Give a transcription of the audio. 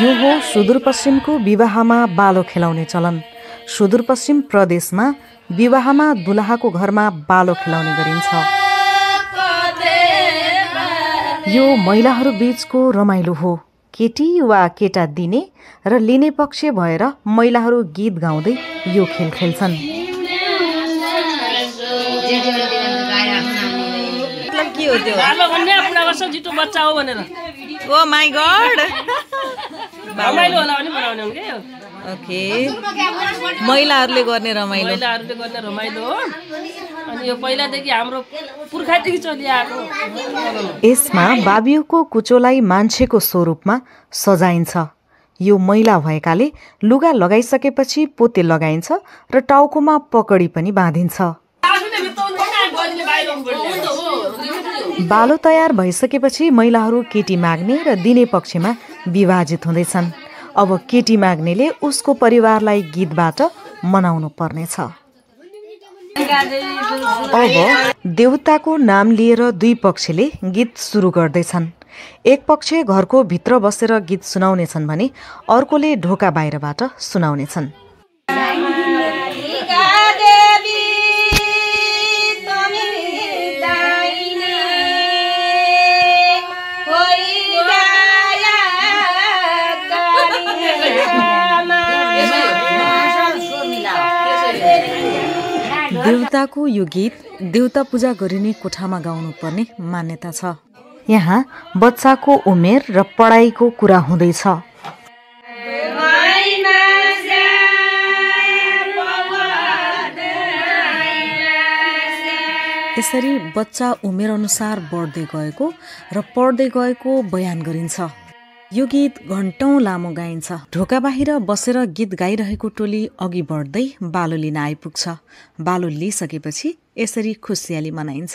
यो हो सुदूरपश्चिमको विवाहमा बालो खेलाउने चलन। सुदूरपश्चिम प्रदेशमा विवाहमा दुलहाको घरमा बालो खेलाउने गरिन्छ। यो महिलाहरू बीचको रमाइलो हो। केटी वा केटा दिने र लिने पक्ष भएर महिलाहरू गीत गाउँदै यो खेल खेल्छन्। के हो त्यो? बालो भन्ने आफ्नो वर्ष जितो बच्चा हो भनेर। Oh my god. रमाइलो होला भने बनाउने हो के? ओके। महिलाहरूले गर्ने रमाइलो। महिलाहरूले गर्ने रमाइलो हो। अनि यो पहिलादेखि हाम्रो पुर्खादेखि चलिआएको। यसमा बाबियोको कुचोलाई मान्छेको स्वरूपमा सजाइन्छ। यो मैला भएकाले लुगा लगाइसकेपछि पोते लगाइन्छ र टाउकोमा पकडी पनि बाँधिन्छ। बालो तयार भइसकेपछि महिलाहरू केटी माग्ने र दिने पक्षमा विभाजित हुँदैछन्। अब केटी माग्नेले उसको परिवारलाई गीतबाट मनाउनु पर्नेछ। अब देवताको नाम लिएर दुई पक्षले गीत सुरु गर्दैछन्। एक पक्ष घरको भित्र बसेर गीत सुनाउनेछन् भने अर्कोले ढोका बाहिरबाट सुनाउनेछन्। देवताको यो गीत देवता पूजा गरिने कोठामा गाउनुपर्ने मान्यता छ। यहाँ बच्चाको उमेर र पढाइको कुरा हुँदैछ। यसरी बच्चा उमेर अनुसार बढ्दै गएको र पढ्दै गएको बयान गरिन्छ। यो गीत घण्टौं लामो गाइन्छ। ढोका बाहिर बसेर गीत गाइरहेको टोली अघि बढ्दै बालो लिन आइपुग्छ। बालो लिइसकेपछि यसरी खुसियाली मनाइन्छ।